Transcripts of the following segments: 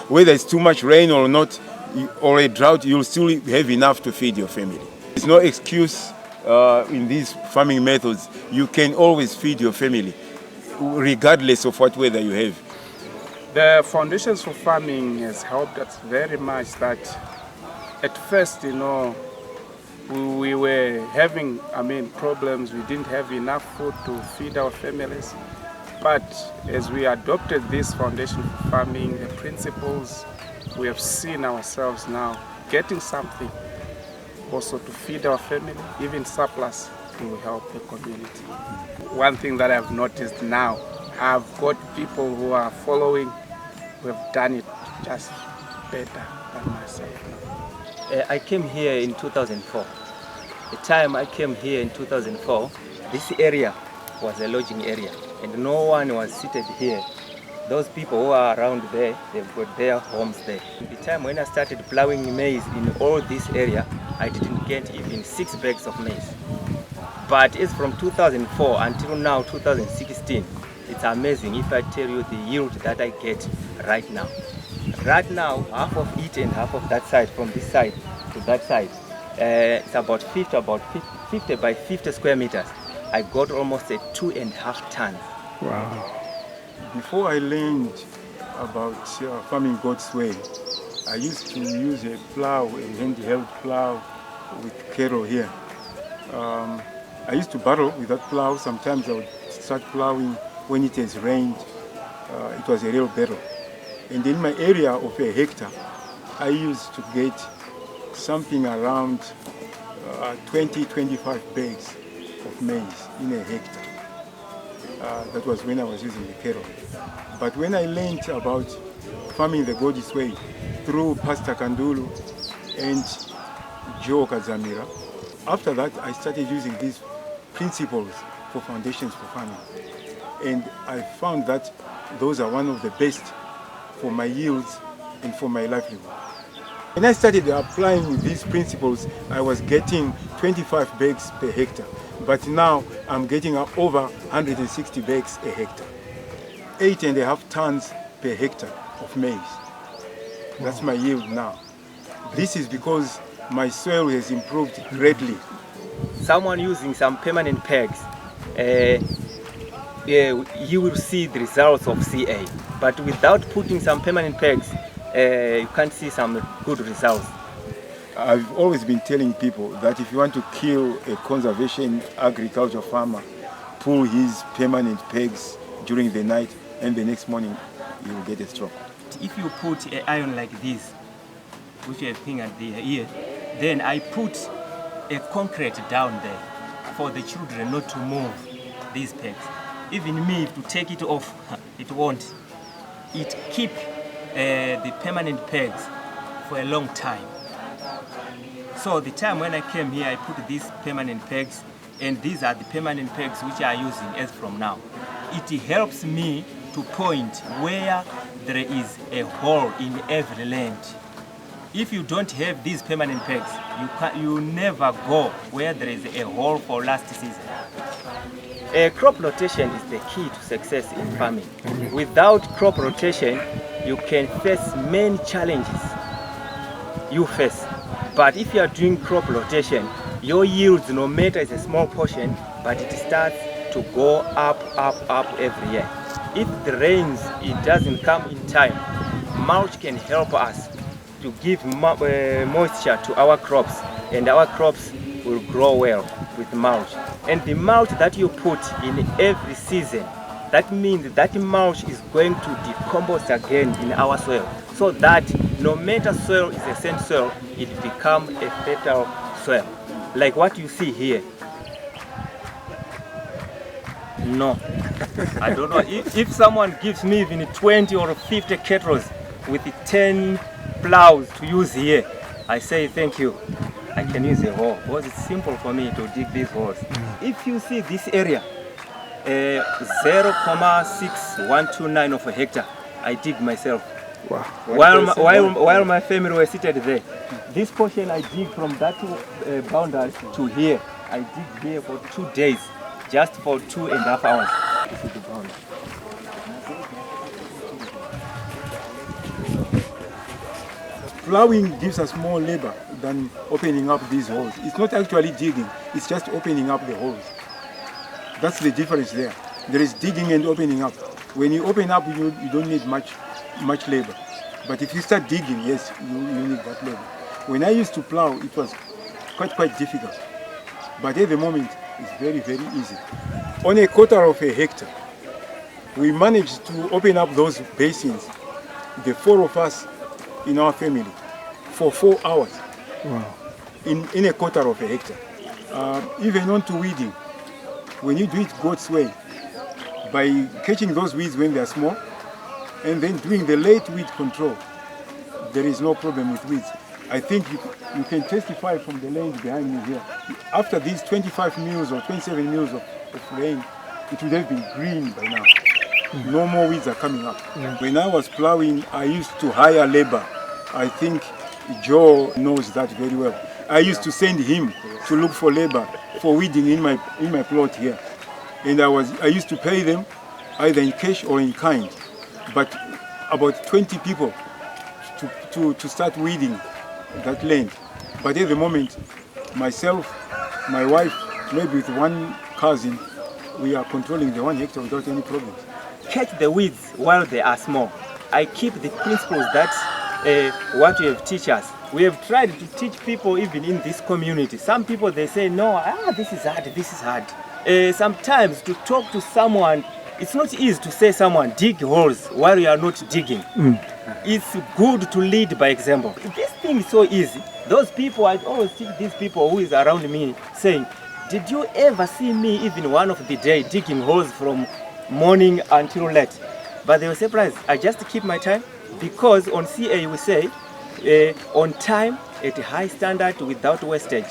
whether it's too much rain or not, or a drought, you'll still have enough to feed your family. There's no excuse in these farming methods. You can always feed your family, regardless of what weather you have. The Foundations for Farming has helped us very much. That at first, we were having, problems. We didn't have enough food to feed our families. But as we adopted this Foundation for Farming, the principles, we have seen ourselves now getting something also to feed our family, even surplus to help the community. One thing that I've noticed now, I've got people who are following, who have done it just better than myself. I came here in 2004. The time I came here in 2004, this area was a lodging area and no one was seated here. Those people who are around there, they've got their homes there. The time when I started plowing maize in all this area, I didn't get even 6 bags of maize. But it's from 2004 until now, 2016, it's amazing if I tell you the yield that I get right now. Right now, half of it and half of that side, from this side to that side, it's about 50 by 50 square meters. I got almost a 2.5 tons. Wow. Before I learned about farming God's way, I used to use a plow, a handheld plow with cattle here. I used to battle with that plow. Sometimes I would start plowing when it has rained. It was a real battle. And in my area of a hectare, I used to get something around 20-25 bags of maize in a hectare. That was when I was using the cattle. But when I learned about farming the God's way through Pastor Kandulu and Joe Kazamira, after that I started using these principles for Foundations for Farming. And I found that those are one of the best for my yields and for my livelihood. When I started applying these principles, I was getting 25 bags per hectare. But now I'm getting over 160 bags a hectare. 8.5 tons per hectare of maize. That's my yield now. This is because my soil has improved greatly. Someone using some permanent pegs, you will see the results of CA. But without putting some permanent pegs, you can't see some good results. I've always been telling people that if you want to kill a conservation agriculture farmer, pull his permanent pegs during the night and the next morning you will get a stroke. If you put an iron like this, which I think at the ear, then I put a concrete down there for the children not to move these pegs. Even me, to take it off, it won't. It keep the permanent pegs for a long time. So the time when I came here, I put these permanent pegs, and these are the permanent pegs which I am using as from now. It helps me to point where there is a hole in every land. If you don't have these permanent pegs, you never go where there is a hole for last season. Crop rotation is the key to success in farming. Without crop rotation, you can face many challenges you face. But if you are doing crop rotation, your yields, no matter it's a small portion, but it starts to go up every year. If the rains, it doesn't come in time, mulch can help us to give moisture to our crops, and our crops will grow well with mulch. And the mulch that you put in every season, that means that mulch is going to decompose again in our soil, so that no matter soil is a sand soil, it becomes a fertile soil. Like what you see here. No, I don't know. If someone gives me even 20 or 50 cattle with 10 plows to use here, I say thank you. I can use a hoe because it's simple for me to dig these holes. If you see this area, 0.6129 of a hectare, I dig myself. Wow. While my family were seated there. This portion I dig from that boundary to here. I dig here for 2 days, just for 2.5 hours. This is the boundary. Plowing gives us more labor than opening up these holes. It's not actually digging, it's just opening up the holes. That's the difference there. There is digging and opening up. When you open up, you don't need much labor. But if you start digging, yes, you need that labor. When I used to plow, it was quite difficult. But at the moment, it's very, very easy. On a quarter of a hectare, we managed to open up those basins, the 4 of us in our family, for 4 hours. Wow. In a quarter of a hectare. Even on to weeding, when you do it God's way, by catching those weeds when they are small, and then doing the late weed control, there is no problem with weeds. I think you can testify from the land behind me here. After these 25 mils or 27 mils of rain, it would have been green by now. No more weeds are coming up. When I was plowing, I used to hire labor. I think Joe knows that very well. I used to send him to look for labor for weeding in my plot here. And I used to pay them either in cash or in kind. But about 20 people to start weeding that land. But at the moment, myself, my wife, maybe with one cousin, we are controlling the 1 hectare without any problems. Catch the weeds while they are small. I keep the principles that what you have teach us. We have tried to teach people even in this community. Some people, they say, no, this is hard, this is hard. Sometimes to talk to someone, it's not easy to say someone dig holes while you are not digging. It's good to lead by example. This thing is so easy. Those people, I always see these people who is around me saying, did you ever see me even one of the day digging holes from morning until late? But they were surprised. I just keep my time because on CA we say on time at a high standard without wastage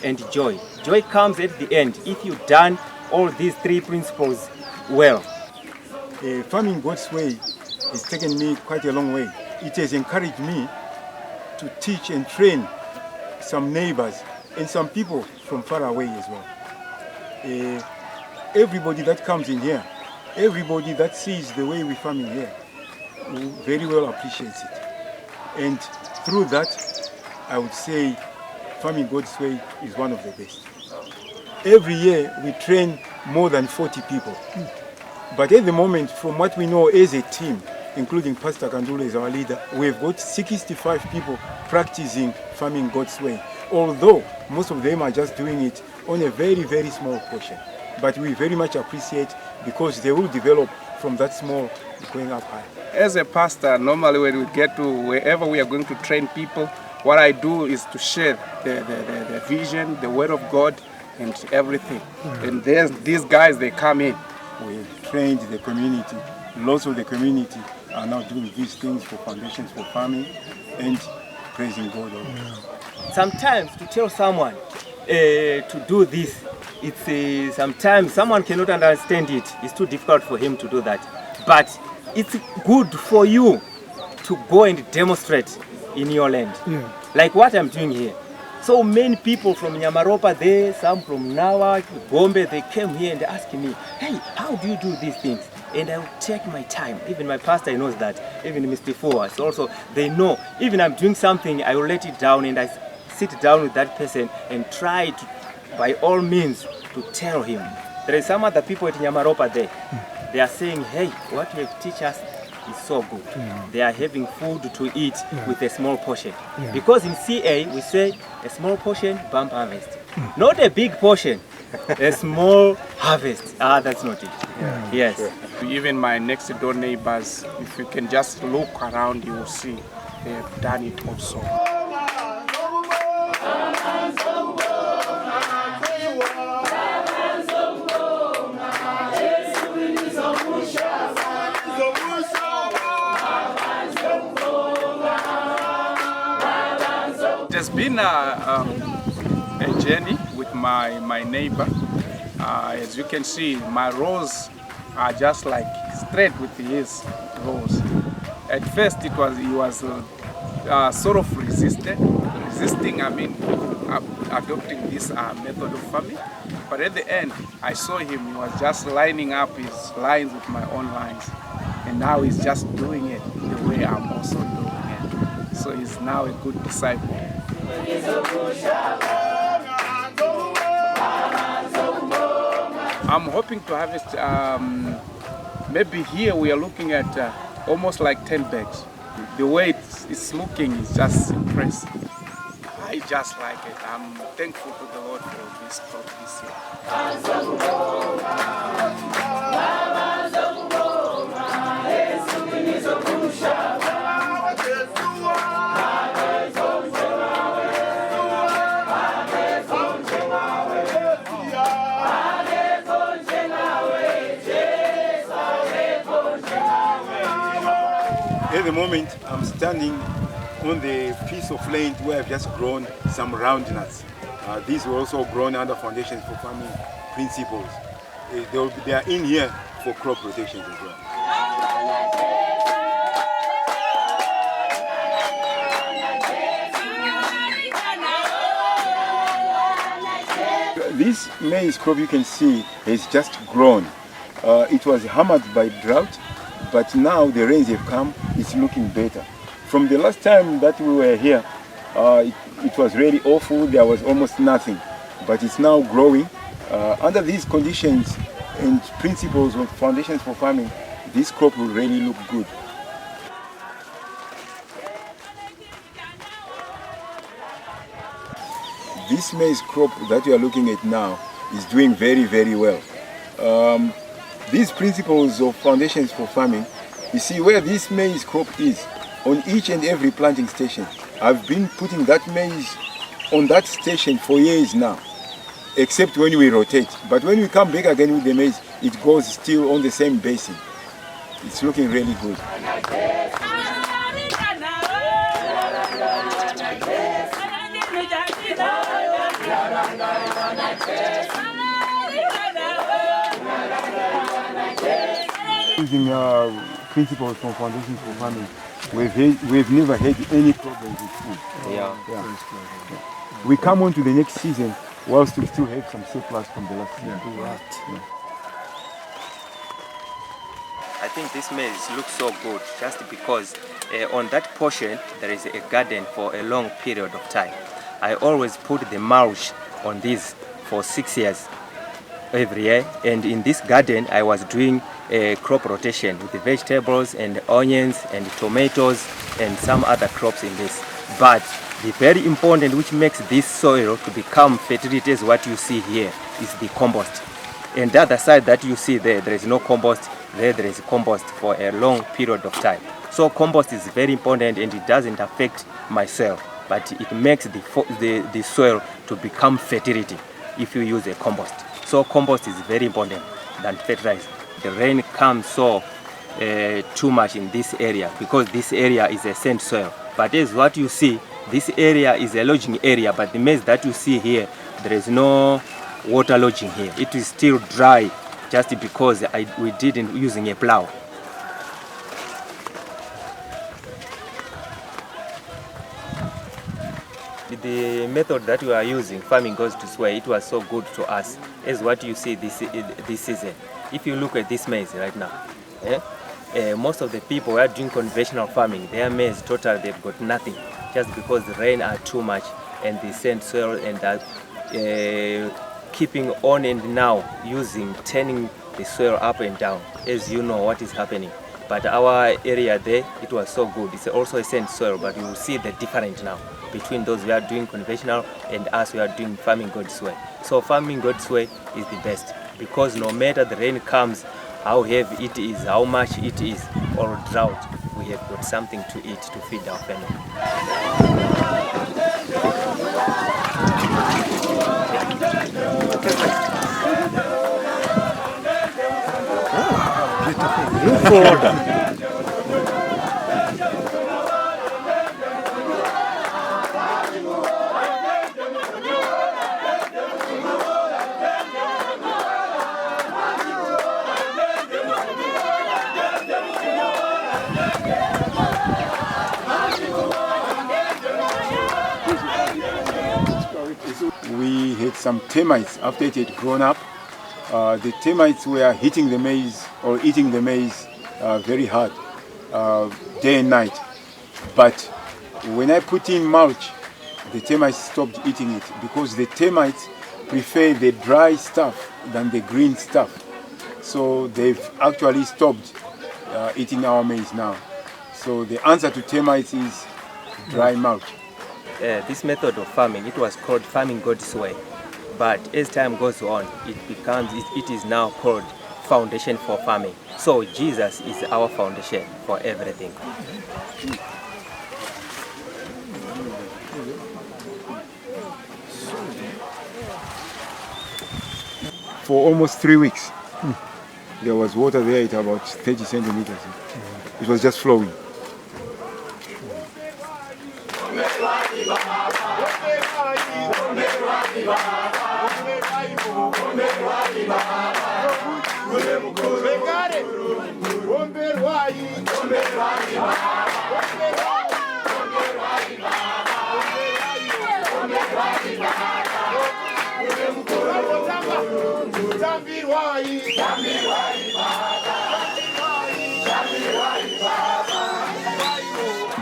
and joy. Joy comes at the end if you've done all these 3 principles well. Farming God's way has taken me quite a long way. It has encouraged me to teach and train some neighbors and some people from far away as well. Everybody that comes in here, everybody that sees the way we farm in here, very well appreciates it. And through that, I would say farming God's way is one of the best. Every year we train more than 40 people. But at the moment, from what we know as a team, including Pastor Kandula as our leader, we've got 65 people practicing farming God's way. Although most of them are just doing it on a very, very small portion. But we very much appreciate because they will develop from that small going up high. As a pastor, normally when we get to wherever we are going to train people, what I do is to share the vision, the word of God, and everything. And these guys, they come in. We trained the community. Lots of the community are now doing these things for foundations for farming and praising God. Sometimes to tell someone to do this, it's sometimes someone cannot understand it. It's too difficult for him to do that. But it's good for you to go and demonstrate in your land. Like what I'm doing here. So many people from Nyamaropa there, some from Nawa, Gombe, they came here and asked me, hey, how do you do these things? And I will take my time. Even my pastor knows that. Even Mr. Forwas also, they know. Even I'm doing something, I will let it down and I sit down with that person and try to, by all means, to tell him. There is some other people at Nyamaropa there. They are saying, hey, what you have teach us is so good. They are having food to eat with a small portion. Because in CA, we say a small portion, bump harvest. Not a big portion, a small harvest. That's not it. Yes. Even my next door neighbors, if you can just look around, you will see they have done it also. It has been a journey with my neighbor. As you can see, my rows are just like straight with his rows. At first, he was sort of resisting. I mean, adopting this method of farming. But at the end, I saw him. He was just lining up his lines with my own lines, and now he's just doing it the way I'm also doing it. so he's now a good disciple. I'm hoping to harvest, maybe here we are looking at almost like 10 bags. The way it's looking is just impressive. I just like it. I'm thankful to the Lord for this crop this year. At the moment, I'm standing on the piece of land where I've just grown some round nuts. These were also grown under Foundations for Farming principles. They are in here for crop rotations as well. This maize crop you can see has just grown. It was hammered by drought, but now the rains have come, it's looking better. From the last time that we were here, it was really awful, there was almost nothing, but it's now growing. Under these conditions and principles of Foundations for Farming, this crop will really look good. This maize crop that we are looking at now is doing very, very well. These principles of Foundations for Farming, you see where this maize crop is, on each and every planting station. I've been putting that maize on that station for years now, except when we rotate. But when we come back again with the maize, it goes still on the same basin. It's looking really good. Using principles from Foundations for Farming, we've never had any problems with food. Yeah. We come on to the next season whilst we still have some surplus from the last season. I think this maize looks so good just because on that portion there is a garden for a long period of time. I always put the mulch on this for 6 years every year, and in this garden I was doing a crop rotation with the vegetables and onions and tomatoes and some other crops in this. But the very important which makes this soil to become fertility is what you see here is the compost. And the other side that you see there is no compost. There is compost for a long period of time. So compost is very important and it doesn't affect my soil, but it makes the soil to become fertility if you use a compost. So compost is very important than fertilizer. The rain comes so too much in this area because this area is a sand soil. But as what you see, this area is a lodging area, but the maize that you see here, there is no water lodging here. It is still dry just because we didn't using a plow. The method that we are using, farming goes to sway, it was so good to us, as what you see this season. If you look at this maize right now, most of the people are doing conventional farming. Their maize total, they've got nothing, just because the rain are too much and the sand soil and that keeping on and now turning the soil up and down, as you know what is happening. But our area there, it was so good. It's also a sand soil, but you will see the difference now between those who are doing conventional and us who are doing farming God's way. So farming God's way is the best, because no matter the rain comes, how heavy it is, how much it is, or drought, we have got something to eat to feed our family. We had some termites after it had grown up. The termites were hitting the maize or eating the maize very hard, day and night. But When I put in mulch, the termites stopped eating it because the termites prefer the dry stuff than the green stuff. So they've actually stopped eating our maize now. So the answer to termites is dry mulch. This method of farming, it was called farming God's way. But as time goes on, it is now called foundation for farming. So Jesus is our foundation for everything. For almost 3 weeks, there was water there at about 30 centimeters. It was just flowing.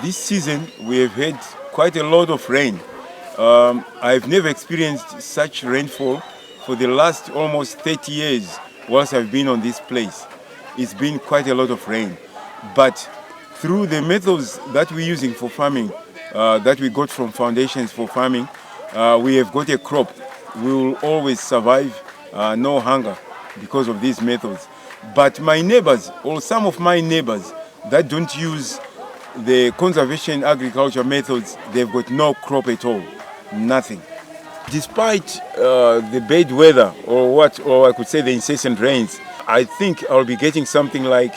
This season we have had quite a lot of rain. I've never experienced such rainfall for the last almost 30 years whilst I've been on this place. It's been quite a lot of rain. But through the methods that we're using for farming, that we got from Foundations for Farming, we have got a crop. We will always survive, no hunger because of these methods. But my neighbors, or some of my neighbors that don't use the conservation agriculture methods, they've got no crop at all, nothing. Despite the bad weather, or I could say the incessant rains, I think I'll be getting something like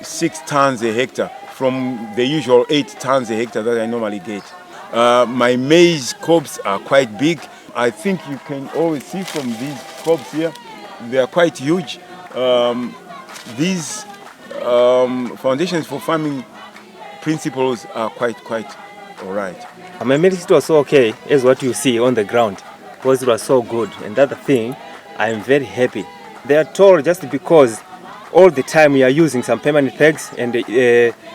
6 tons a hectare from the usual 8 tons a hectare that I normally get. My maize cobs are quite big. I think you can always see from these cobs here, they are quite huge. These Foundations for Farming principles are quite all right. My medicine was so okay as what you see on the ground because it was so good. And the other thing, I am very happy. They are told just because all the time we are using some permanent pegs and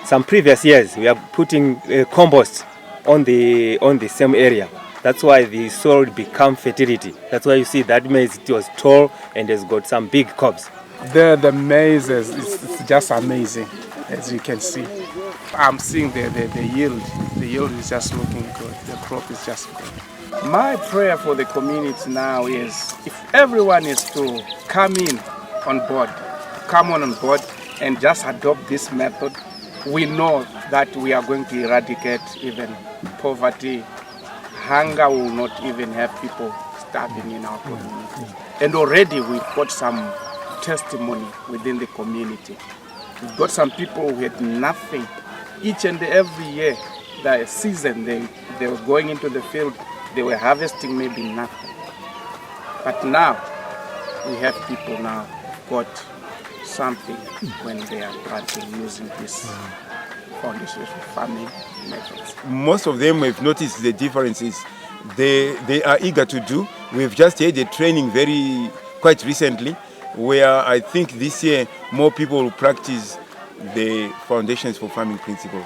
some previous years we are putting compost on the same area. That's why the soil become fertility. That's why you see that maize, it was tall and has got some big cobs. The maize it's just amazing, as you can see. I'm seeing the yield. The yield is just looking good. The crop is just good. My prayer for the community now is if everyone is to come on board and just adopt this method, we know that we are going to eradicate even poverty. Hunger will not even have people starving in our community. And already we've got some testimony within the community. We've got some people who had nothing. Each and every year, the season, they were going into the field, they were harvesting maybe nothing. But now, we have people now got something when they are planting using this Foundations for Farming methods. Most of them have noticed the differences. They are eager to do. We've just had a training quite recently where I think this year more people will practice the Foundations for Farming principles.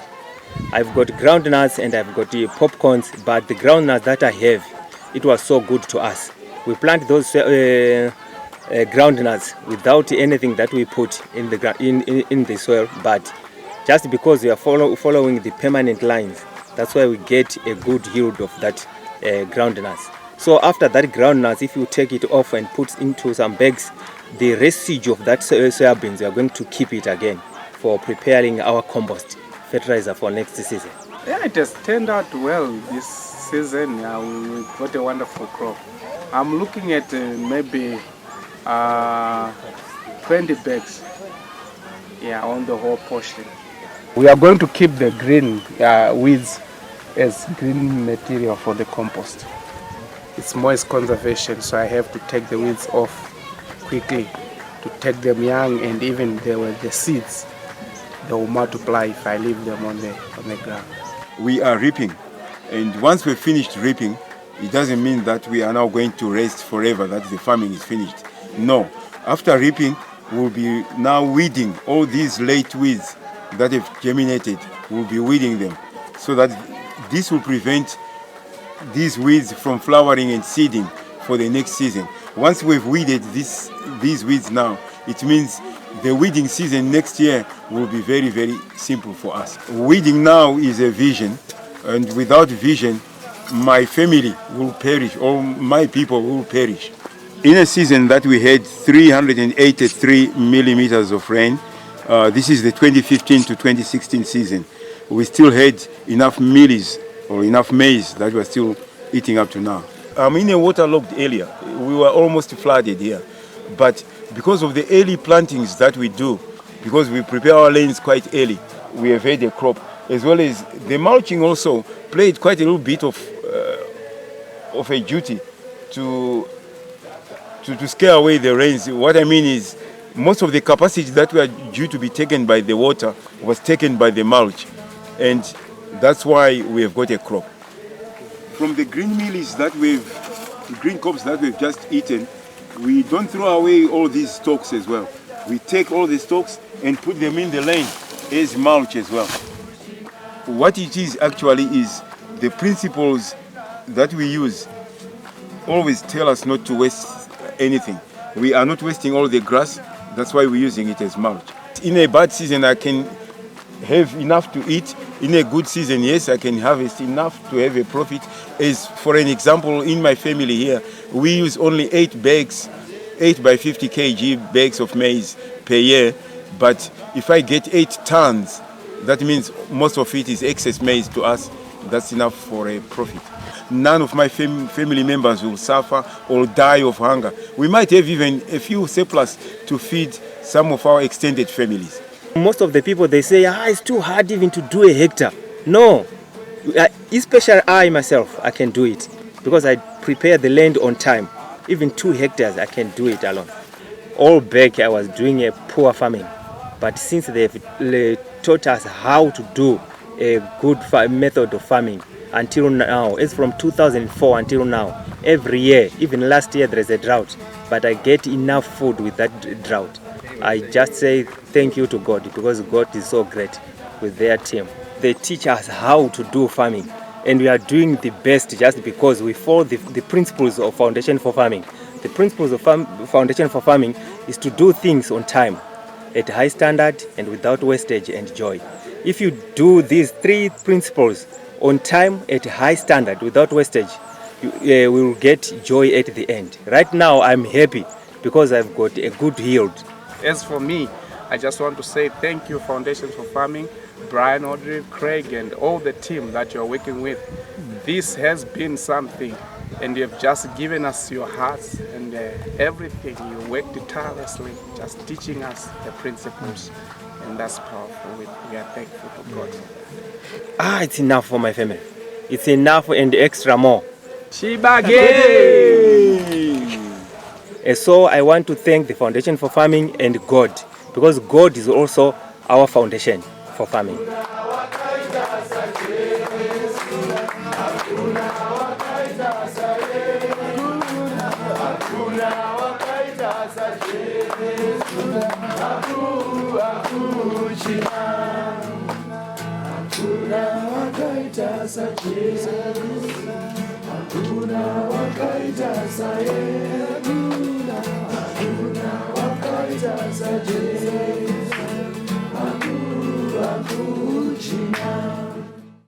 I've got groundnuts and I've got the popcorns, but the groundnuts that I have, it was so good to us. We plant those groundnuts without anything that we put in the soil, but just because we are following the permanent lines, that's why we get a good yield of that groundnuts. So after that groundnuts, if you take it off and put into some bags, the residue of that soybeans, we are going to keep it again for preparing our compost fertilizer for next season. Yeah, it has turned out well this season. We got a wonderful crop. I'm looking at maybe 20 bags on the whole portion. We are going to keep the green weeds as green material for the compost. It's moist conservation, so I have to take the weeds off quickly to take them young, and even the seeds, they will multiply if I leave them on the ground. We are reaping, and once we've finished reaping, it doesn't mean that we are now going to rest forever, that the farming is finished. No, after reaping, we'll be now weeding all these late weeds that have germinated. We'll be weeding them so that this will prevent these weeds from flowering and seeding for the next season. Once we've weeded these weeds now, it means the weeding season next year will be very, very simple for us. Weeding now is a vision, and without vision, my family will perish, or my people will perish. In a season that we had 383 millimeters of rain, this is the 2015 to 2016 season, we still had enough mealies or enough maize that we're still eating up to now. I'm in a waterlogged area. We were almost flooded here. But because of the early plantings that we do, because we prepare our lanes quite early, we have had a crop, as well as the mulching also played quite a little bit of a duty to scare away the rains. What I mean is, most of the capacity that were due to be taken by the water was taken by the mulch, and that's why we have got a crop. From the green mealies that green crops that we've just eaten, we don't throw away all these stalks as well. We take all the stalks and put them in the lane as mulch as well. What it is actually is the principles that we use always tell us not to waste anything. We are not wasting all the grass, that's why we're using it as mulch. In a bad season, I can have enough to eat. In a good season, yes, I can harvest enough to have a profit. As for an example, in my family here, we use only 8 by 50 kg bags of maize per year. But if I get 8 tons, that means most of it is excess maize to us. That's enough for a profit. None of my family members will suffer or die of hunger. We might have even a few surplus to feed some of our extended families. Most of the people, they say, it's too hard even to do a hectare. No, especially I myself, I can do it because I prepare the land on time. Even 2 hectares, I can do it alone. All back, I was doing a poor farming. But since they've taught us how to do a good method of farming, until now, it's from 2004 until now, every year, even last year there is a drought, but I get enough food with that drought. I just say thank you to God, because God is so great with their team. They teach us how to do farming, and we are doing the best just because we follow the principles of Foundation for Farming. The principles of Foundation for Farming is to do things on time, at high standard, and without wastage and joy. If you do these 3 principles on time, at high standard, without wastage, you will get joy at the end. Right now, I'm happy because I've got a good yield. As for me, I just want to say thank you, Foundation for Farming, Brian, Audrey, Craig, and all the team that you're working with. This has been something, and you have just given us your hearts and everything. You worked tirelessly, just teaching us the principles, and that's powerful. We are thankful to God. It's enough for my family. It's enough and extra more. And so I want to thank the Foundation for Farming and God, because God is also our foundation for farming. Hakuna wakaita sa Yesu.